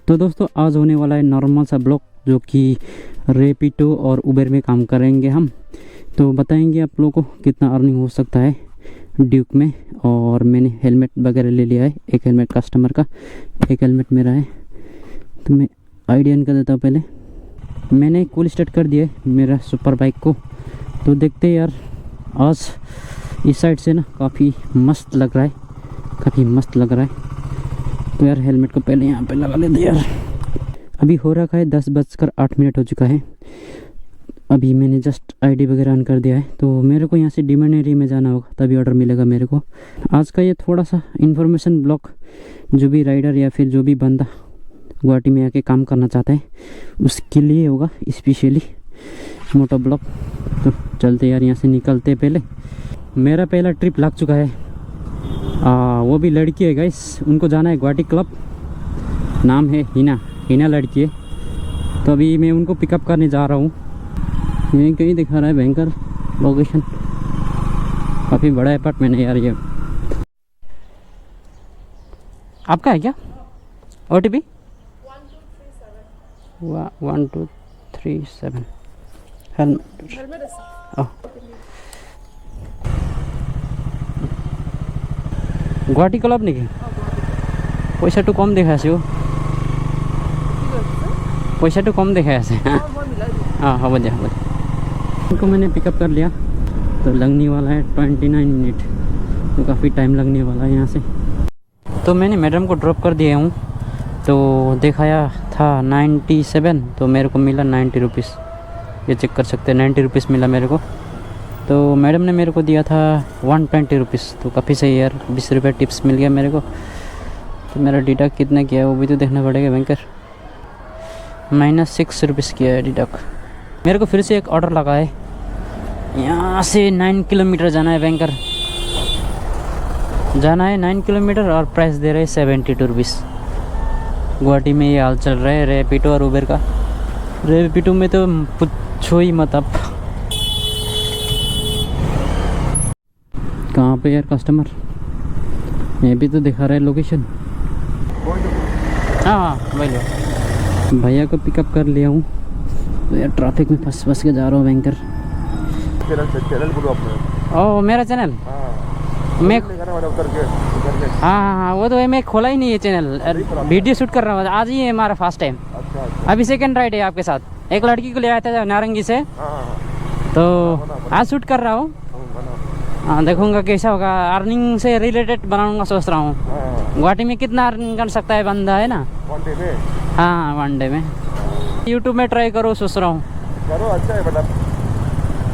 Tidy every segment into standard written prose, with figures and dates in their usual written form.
तो दोस्तों आज होने वाला है नॉर्मल सा ब्लॉग जो कि रैपिडो और उबर में काम करेंगे हम। तो बताएंगे आप लोगों को कितना अर्निंग हो सकता है ड्यूक में। और मैंने हेलमेट वगैरह ले लिया है, एक हेलमेट कस्टमर का, एक हेलमेट मेरा है। तो मैं आइडिया कर देता हूँ। पहले मैंने कूल स्टार्ट कर दिया है मेरा सुपर बाइक को। तो देखते हैं यार, आज इस साइड से ना काफ़ी मस्त लग रहा है, काफ़ी मस्त लग रहा है। तो यार हेलमेट को पहले यहाँ पे लगा लेते यार। अभी हो रखा है 10:08 हो चुका है। अभी मैंने जस्ट आईडी वगैरह ऑन कर दिया है। तो मेरे को यहाँ से डिमांड एरिया में जाना होगा तभी ऑर्डर मिलेगा मेरे को। आज का ये थोड़ा सा इन्फॉर्मेशन ब्लॉग, जो भी राइडर या फिर जो भी बंदा गुवाहाटी में आके काम करना चाहता है उसके लिए होगा स्पेशली मोटो ब्लॉग। तो चलते यार, यहाँ से निकलते। पहले मेरा पहला ट्रिप लग चुका है। वो भी लड़की है गाइस, उनको जाना है गुवाहाटी क्लब, नाम है हिना लड़की है। तो अभी मैं उनको पिकअप करने जा रहा हूँ। ये कहीं दिखा रहा है भयंकर लोकेशन, काफ़ी बड़ा अपार्टमेंट है यार ये। आपका है क्या OTP? 1237 हेलमेट। गुवाहाटी क्लब नहीं पैसा तो कम देखा से, पैसा तो कम देखा से। हाँ हाँ बढ़िया बढ़िया। उनको मैंने पिकअप कर लिया। तो लगने वाला है 29 मिनट, तो काफ़ी टाइम लगने वाला है यहाँ से। तो मैंने मैडम को ड्रॉप कर दिया हूँ। तो दिखाया था 97, तो मेरे को मिला 90 रुपीज़। ये चेक कर सकते हैं, 90 रुपीज़ मिला मेरे को। तो मैडम ने मेरे को दिया था 120 रुपीज़। तो काफ़ी सही यार, 20 रुपये टिप्स मिल गया मेरे को। तो मेरा डिडक्ट कितना किया है वो भी तो देखना पड़ेगा बैंकर। -6 रुपीज़ किया है डिडक्ट। मेरे को फिर से एक ऑर्डर लगा है, यहाँ से 9 किलोमीटर जाना है बैंकर, जाना है 9 किलोमीटर और प्राइस दे रहे हैं 72 रुपीज़। गुवाहाटी में ये हाल चल रहा है रैपिडो और उबर का। रैपिडो में तो पूछो ही मत आप। कहाँ पे यार कस्टमर, ये भी तो दिखा रहा है लोकेशन। हाँ वही भैया को पिकअप कर लिया हूँ। तो यार ट्रैफिक में फंस के जा रहा हूँ बैंकर। चैनल बोलो अपना। ओ मेरा चैनल, मैं हाँ वो तो मैं खोला ही नहीं है चैनल, वीडियो शूट कर रहा हूँ। आज ही है हमारा फर्स्ट टाइम। अभी सेकंड राइड है आपके साथ। एक लड़की को ले आया था नारंगी से, तो आज शूट कर रहा हूँ। हाँ देखूंगा कैसा होगा। अर्निंग से रिलेटेड बनाऊंगा सोच रहा हूँ। गुवाहाटी में कितना अर्निंग कर सकता है बंदा, है ना? वन डे में। हाँ वन डे में यूट्यूब में ट्राई करो सोच रहा हूँ। करो, अच्छा है मतलब,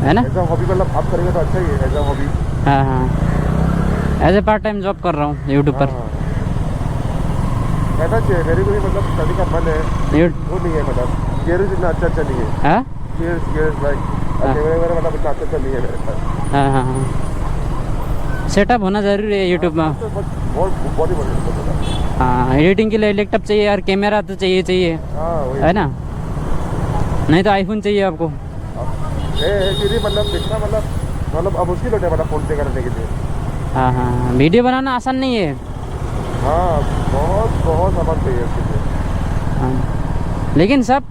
है ना? एज अ हॉबी, मतलब आप करेंगे तो अच्छा ही है एज अ हॉबी। हाँ हाँ, as a part time job कर रहा हूँ यूट्यूब पर। कहना चाहिए, मेरे को भी मतलब स्टडी का मन है, वो नहीं है मतलब गियर्स इतना अच्छा नहीं है। हाँ गियर्स लाइक कैमरा मतलब इतना अच्छा नहीं है मेरे पास। हाँ हाँ, सेटअप होना ज़रूरी है यूट्यूब में। बहुत ही। हाँ एडिटिंग के लिए लैपटॉप चाहिए यार, कैमरा तो चाहिए, है ना? नहीं तो आईफोन चाहिए आपको। मतलब देखना मतलब अब मुश्किल होता है मतलब फोन पे करने के लिए। हाँ हाँ, वीडियो बनाना आसान नहीं है। हाँ बहुत सामान चाहिए इसके लिए। हाँ लेकिन सब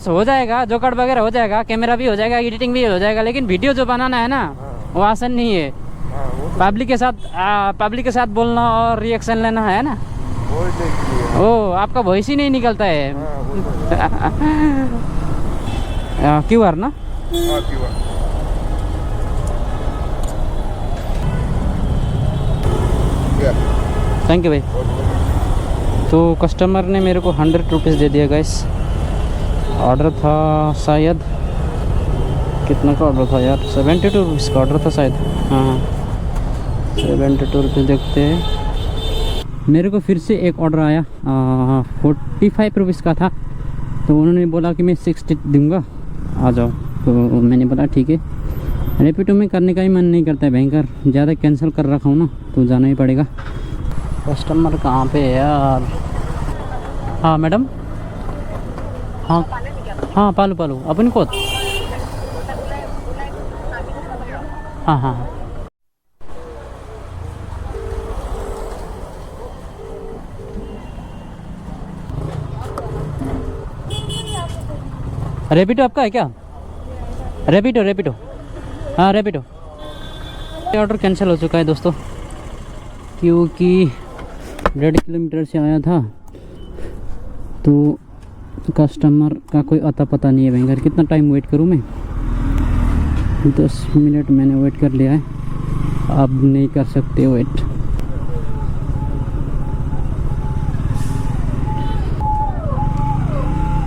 हो जाएगा, जोकड़ वगैरह हो जाएगा, कैमरा भी हो जाएगा, एडिटिंग भी हो जाएगा, लेकिन वीडियो जो बनाना है ना वो आसान नहीं है। पब्लिक के साथ बोलना और रिएक्शन लेना है ना, वो आपका वॉइस ही नहीं निकलता है। QR ना? थैंक यू भाई। तो कस्टमर ने मेरे को 100 रुपीज़ दे दिया गाइस। ऑर्डर था शायद, कितना का ऑर्डर था यार? 72 रुपीज़ का ऑर्डर था शायद। हाँ 72 रुपीज़। देखते हैं, मेरे को फिर से एक ऑर्डर आया 45 रुपीज़ का था। तो उन्होंने बोला कि मैं 60 दूंगा, आ जाओ। तो मैंने बोला ठीक है। रैपिडो में करने का ही मन नहीं करता है भयंकर, ज़्यादा कैंसिल कर रखा हूँ ना, तो जाना ही पड़ेगा। कस्टमर कहाँ पे है यार? हाँ मैडम, हाँ पालू अपन को। हाँ हाँ रैपिडो आपका है क्या? रैपिडो रैपिडो, हाँ रैपिडो। ऑर्डर कैंसिल हो चुका है दोस्तों, क्योंकि 1.5 किलोमीटर से आया था तो कस्टमर का कोई अता पता नहीं है भयंकर। कितना टाइम वेट करूँ मैं? 10 मिनट मैंने वेट कर लिया है, अब नहीं कर सकते वेट।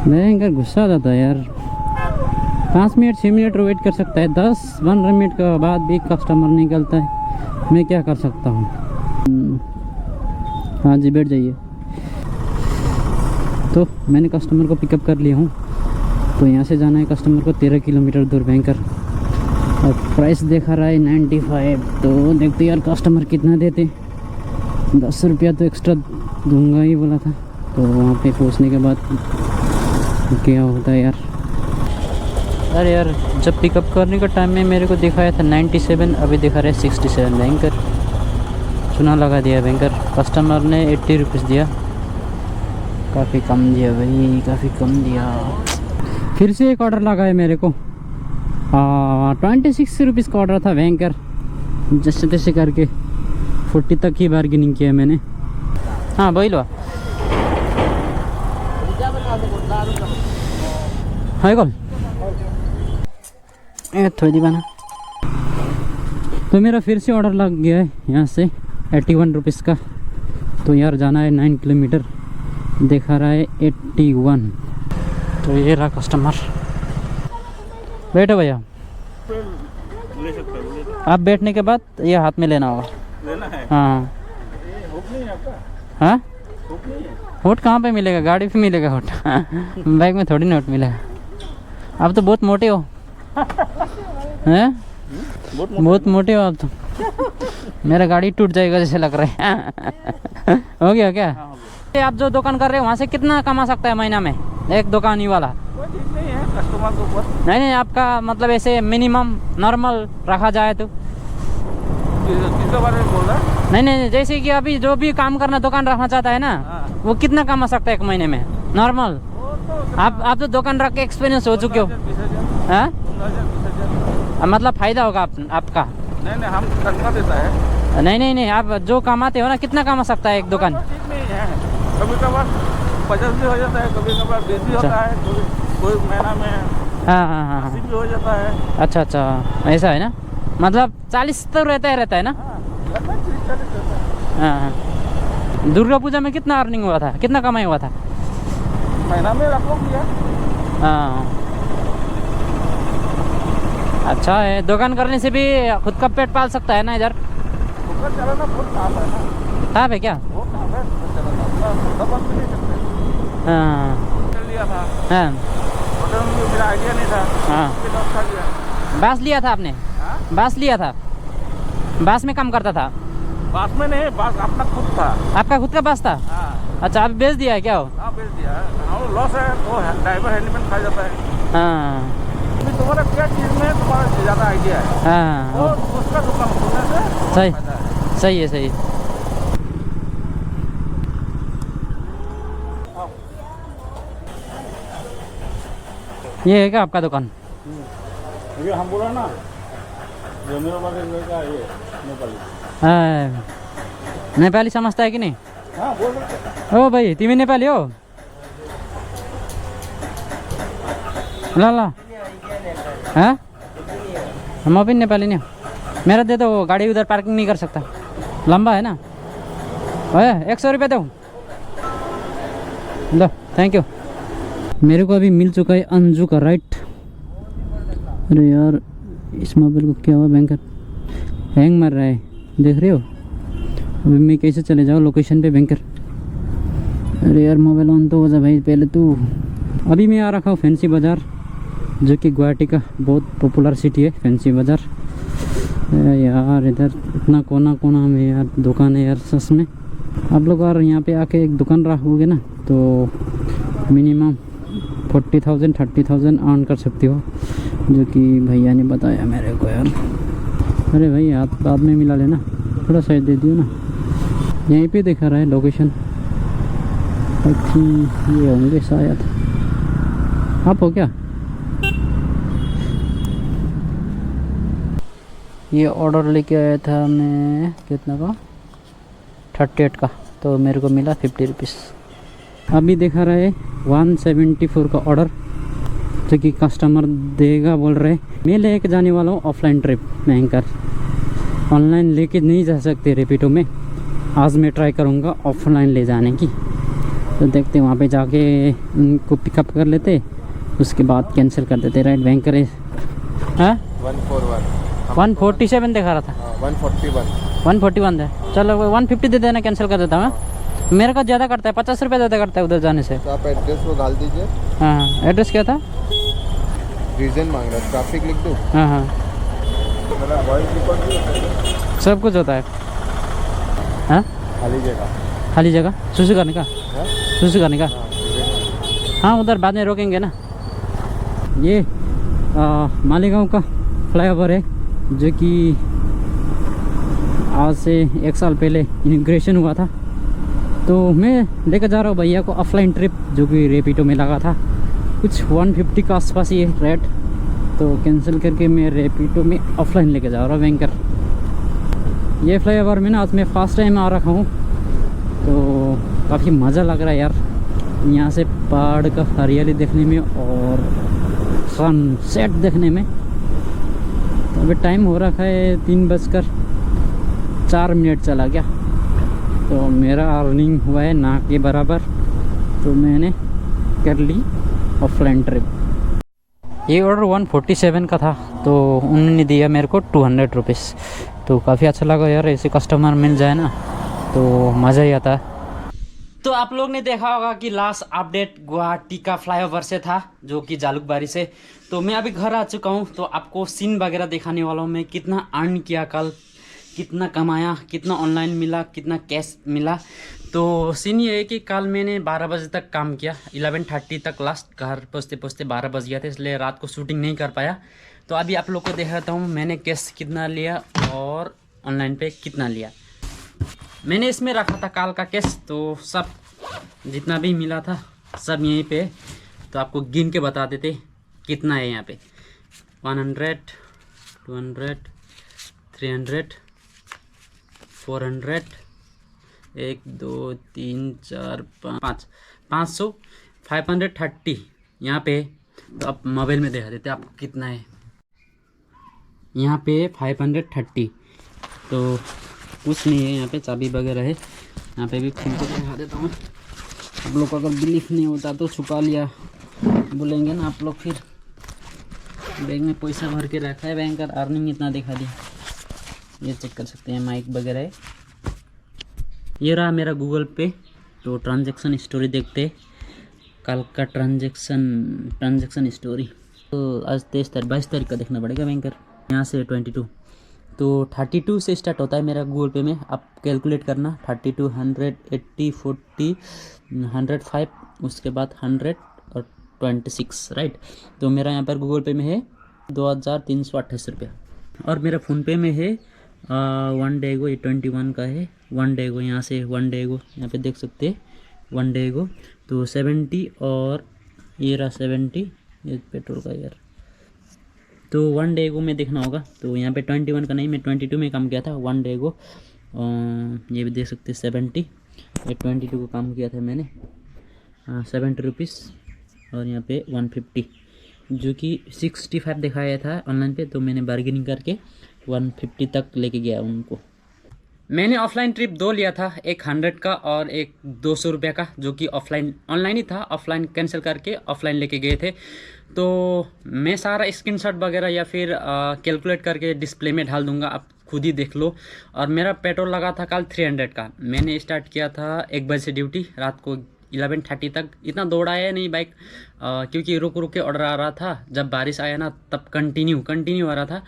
भयंकर गुस्सा आ जाता है यार। 5 मिनट 6 मिनट वेट कर सकता है, 10-15 मिनट के बाद भी कस्टमर निकलता है, मैं क्या कर सकता हूँ। हाँ जी बैठ जाइए। तो मैंने कस्टमर को पिकअप कर लिया हूँ, तो यहाँ से जाना है कस्टमर को 13 किलोमीटर दूर भयंकर। और प्राइस देखा रहा है 95, तो देखते यार कस्टमर कितना देते। 10 रुपया तो एक्स्ट्रा दूंगा ही बोला था, तो वहाँ पे पहुँचने के बाद क्या होता है यार। अरे यार जब पिकअप करने का टाइम में मेरे को दिखाया था 97, अभी दिखा रहा है 67। भयंकर चुना लगा दिया भयंकर। कस्टमर ने 80 रुपीज़ दिया, काफ़ी कम दिया भाई, काफ़ी कम दिया। फिर से एक ऑर्डर लगा है मेरे को, 26 रुपीज़ का ऑर्डर था भयंकर। जैसे तैसे करके 40 तक ही बार्गेनिंग किया मैंने। हाँ बोल लो हाय कॉल थोड़ी दी बना। तो मेरा फिर से ऑर्डर लग गया है यहाँ से 81 रुपीज़ का। तो यार जाना है 9 किलोमीटर, दिखा रहा है 81। तो ये रहा कस्टमर। बैठो भैया, ले सकते हो। आप बैठने के बाद ये हाथ में लेना होगा। लेना है? हाँ हुक नहीं है आपका? हाँ हुक नहीं है? होट कहाँ पे मिलेगा? गाड़ी पे मिलेगा होट। बाइक में थोड़ी ना होट मिलेगा। आप तो बहुत मोटे हो हैं? बहुत मोटे हो आप तो। मेरा गाड़ी टूट जाएगा जैसे लग रहा है। हो गया क्या? आप जो दुकान कर रहे हो वहाँ से कितना कमा सकता है महीना में एक दुकानी वाला? कोई ठीक नहीं है कस्टमर के ऊपर। नहीं आपका मतलब ऐसे मिनिमम नॉर्मल रखा जाए तो? किसके बारे में बोल रहा है? नहीं जैसे कि अभी जो भी काम करना दुकान रखना चाहता है ना, वो कितना कमा सकता है एक महीने में नॉर्मल? आप तो दुकान रख के एक्सपीरियंस हो चुके हो। हाँ मतलब फायदा होगा आपका? नहीं हम तनख्वाह देता है। नहीं आप जो कमाते हो ना, कितना कमा सकता है एक दुकान? ठीक नहीं है, कभी कभार 50 भी हो जाता है, कभी कभार 20 भी होता है, कोई महीना में हाँ 80 भी हो जाता है। अच्छा ऐसा है ना, मतलब 40 तो रहता है ना? हाँ। दुर्गा पूजा में कितना अर्निंग हुआ था, कितना कमाई हुआ था महीना में? रखो भैया। हाँ अच्छा है, दुकान करने से भी खुद का पेट पाल सकता है ना इधर? चलाना बहुत काम है ना। साहब है क्या? बहुत काम है चलाना, सब बंद नहीं सकते। हाँ चल लिया था हाँ होटल में, मेरा आइडिया नहीं था। हाँ फिर डॉक्टर खा लिया। बास लिया था आपने? हाँ? बास लिया था? बास में काम करता था? बास में नहीं, बास अपना खुद था। आपका खुद का बास था? हाँ अच्छा आप बेच दिया है क्या? हो हाँ बेच दिया है। हाँ लॉस है, वो ड्राइवर हैंडमेन खा जाता है। हाँ अभी तुम्हारा क्या चीज़ में तुम्हारा ज़्यादा आइडिया है? हाँ और उसका दुकान खोलने से बहुत सही फायदा है। सही है सही। ये है क्या आपका दुकान? ये हम बोला ना, जो मेरा वाले लड़का है ये नेपाली। हाँ नेपाली समझता है कि नहीं? हाँ बोल सकते। ओ भाई तिमी नेपाली हो? ल हाँ म पनि नेपाली नहीं। मेरा दे दो, गाड़ी उधर पार्किंग नहीं कर सकता, लंबा है ना। है 100 रुपये दो। लो थैंक यू। मेरे को अभी मिल चुका है अंजू का राइट। अरे यार इस मोबाइल को क्या हुआ, भयंकर हैंग मार रहा है, देख रहे हो? अभी मैं कैसे चले जाऊँ लोकेशन पे भयंकर। अरे यार मोबाइल ऑन तो हो जा भाई पहले तू। अभी मैं आ रखा हूँ फैंसी बाज़ार, जो कि गुवाहाटी का बहुत पॉपुलर सिटी है फैंसी बाज़ार। यार इधर इतना कोना कोना में यार दुकान है यार सच में। आप लोग अगर यहाँ पे आके एक दुकान रखोगे ना तो मिनिमम 40,000 30,000 अर्न कर सकते हो, जो कि भैया ने बताया मेरे को यार। अरे भाई हाथ बाद में मिला लेना, थोड़ा साइड दे दियो ना। यहीं पे दिखा रहा है लोकेशन, आई थिंक ये होंगे शायद। आप हो क्या? ये ऑर्डर लेके आया था मैं कितना का 38 का, तो मेरे को मिला 50 रुपीज़। अभी दिखा रहा है 174 का ऑर्डर, जो कि कस्टमर देगा बोल रहे। मैं लेके जाने वाला हूँ ऑफलाइन ट्रिप भयंकर, ऑनलाइन लेके नहीं जा सकते रेपिडो में। आज मैं ट्राई करूँगा ऑफलाइन ले जाने की, तो देखते वहाँ पे जाके उनको पिकअप कर लेते, उसके बाद कैंसिल कर देते। राइट भयंकर है। हाँ 147 दिखा रहा था, 141 है। चलो 150 दे देना, कैंसिल कर देता मैं। मेरे का ज़्यादा करता है, 50 रुपये ज़्यादा करता है उधर जाने से। तो आप एड्रेस वो डाल दीजिए। हाँ एड्रेस क्या था? रीज़न मांग रहा है, ट्रैफिक लिख दूँ? हाँ हाँ सब कुछ होता है। हाँ खाली जगह सुसु करने का, सुसु करने का। हाँ उधर बाद में रोकेंगे ना। ये मालेगांव का फ्लाईओवर है, जो कि आज से 1 साल पहले इनॉग्रेशन हुआ था। तो मैं लेकर जा रहा हूँ भैया को ऑफलाइन ट्रिप, जो कि रेपिडो में लगा था। कुछ 150 के आसपास ही है रेट, तो कैंसिल करके मैं रेपिडो में ऑफलाइन लेके जा रहा हूँ भयंकर। ये फ्लाईओवर में ना आज मैं फर्स्ट टाइम आ रखा हूँ, तो काफ़ी मज़ा लग रहा है यार, यहाँ से पहाड़ का हरियाली देखने में और सनसेट देखने में। तो अभी टाइम हो रखा है 3:04 चला गया, तो मेरा अर्निंग हुआ है ना के बराबर, तो मैंने कर ली ऑफलाइन ट्रिप। ये ऑर्डर 147 का था, तो उन्होंने दिया मेरे को 200 रुपीज़। तो काफ़ी अच्छा लगा यार, ऐसे कस्टमर मिल जाए ना तो मज़ा ही आता है। तो आप लोग ने देखा होगा कि लास्ट अपडेट गुवाहाटी का फ्लाईओवर से था, जो कि जालुकबारी से। तो मैं अभी घर आ चुका हूँ, तो आपको सीन वगैरह दिखाने वाला हूँ। मैं कितना अर्न किया कल, कितना कमाया, कितना ऑनलाइन मिला, कितना कैश मिला। तो सीन ये है कि कल मैंने 12 बजे तक काम किया, 11:30 तक लास्ट। घर पहुँचते पहुँचते 12 बज गया था, इसलिए रात को शूटिंग नहीं कर पाया। तो अभी आप लोग को दिखाता हूँ मैंने कैश कितना लिया और ऑनलाइन पे कितना लिया। मैंने इसमें रखा था काल का कैश, तो सब जितना भी मिला था सब यहीं पे। तो आपको गिन के बता देते कितना है यहाँ पे। 100, 200, 300, 400, 1 2 3 4 5 500, 530 यहाँ पे। तो आप मोबाइल में दिखा देते आपको कितना है यहाँ पे 530। तो कुछ नहीं है यहाँ पे, चाबी वगैरह है। यहाँ पे भी खोल के दिखा देता हूँ। आप लोग को अगर बिलीफ नहीं होता तो छुपा लिया बोलेंगे ना आप लोग, फिर बैग में पैसा भर के रखा है बैंकर, अर्निंग इतना दिखा दी। ये चेक कर सकते हैं, माइक वगैरह है। ये रहा मेरा गूगल पे। तो ट्रांजैक्शन स्टोरी देखते, कल का ट्रांजैक्शन स्टोरी। तो आज 22 तारीख का देखना पड़ेगा बैंकर। यहाँ से 22, तो 32 से स्टार्ट होता है मेरा गूगल पे में। आप कैलकुलेट करना, 32, 100, 80, 40, 105, उसके बाद 100 और 26, राइट। तो मेरा यहाँ पर गूगल पे में है 2328 रुपया। और मेरा फ़ोनपे में है वन डेगो, ये 21 का है। वन डेगो, यहाँ से वन डेगो यहाँ पे देख सकते हैं, वन डेगो। तो 70 और ये रहा 70, ये पेट्रोल का यार। तो वन डेगो में देखना होगा। तो यहाँ पे 21 का नहीं, मैं 22 में काम किया था वन डेगो। ये भी देख सकते हैं 70, ये 22 को काम किया था मैंने 70 रुपीज़। और यहाँ पे 150, जो कि 65 दिखाया था ऑनलाइन पे, तो मैंने बार्गेनिंग करके 150 तक लेके गया उनको। मैंने ऑफलाइन ट्रिप 2 लिया था, एक 100 का और एक 200 रुपये का, जो कि ऑनलाइन ही था। ऑफलाइन कैंसिल करके ऑफलाइन लेके गए थे। तो मैं सारा स्क्रीनशॉट वगैरह या फिर कैलकुलेट करके डिस्प्ले में डाल दूंगा, आप खुद ही देख लो। और मेरा पेट्रोल लगा था कल 300 का। मैंने स्टार्ट किया था 1 बजे से ड्यूटी, रात को 11:30 तक। इतना दौड़ाया है नहीं बाइक, क्योंकि रुक के ऑर्डर आ रहा था। जब बारिश आया ना तब कंटिन्यू आ रहा था।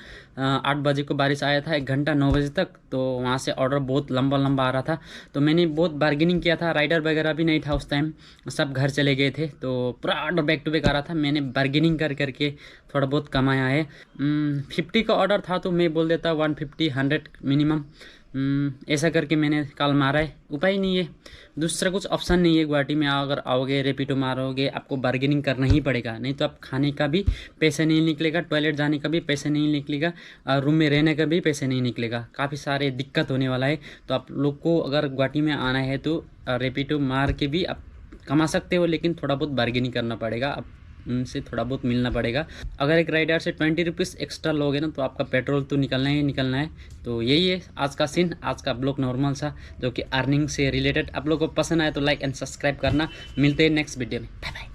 8 बजे को बारिश आया था, 1 घंटा 9 बजे तक। तो वहाँ से ऑर्डर बहुत लंबा आ रहा था। तो मैंने बहुत बार्गेनिंग किया था। राइडर वगैरह भी नहीं था उस टाइम, सब घर चले गए थे। तो पूरा ऑर्डर बैक टू बैक आ रहा था। मैंने बार्गेनिंग करके थोड़ा बहुत कमाया है। 50 का ऑर्डर था, तो मैं बोल देता 150, 100 मिनिमम। ऐसा करके मैंने कॉल मारा है, उपाय नहीं है, दूसरा कुछ ऑप्शन नहीं है। गुवाहाटी में अगर आओगे रेपिडो मारोगे आपको बार्गेनिंग करना ही पड़ेगा, नहीं तो आप खाने का भी पैसे नहीं निकलेगा, टॉयलेट जाने का भी पैसे नहीं निकलेगा, रूम में रहने का भी पैसे नहीं निकलेगा, काफ़ी सारे दिक्कत होने वाला है। तो आप लोग को अगर गुवाहाटी में आना है तो रेपिडो मार के भी आप कमा सकते हो, लेकिन थोड़ा बहुत बार्गेनिंग करना पड़ेगा, आप उनसे थोड़ा बहुत मिलना पड़ेगा। अगर एक राइडर से 20 रुपीज़ एक्स्ट्रा लोगे ना तो आपका पेट्रोल तो निकलना ही निकलना है। तो यही है आज का सीन, आज का ब्लॉग नॉर्मल सा जो कि अर्निंग से रिलेटेड। आप लोगों को पसंद आए तो लाइक एंड सब्सक्राइब करना। मिलते हैं नेक्स्ट वीडियो में, बाय बाय।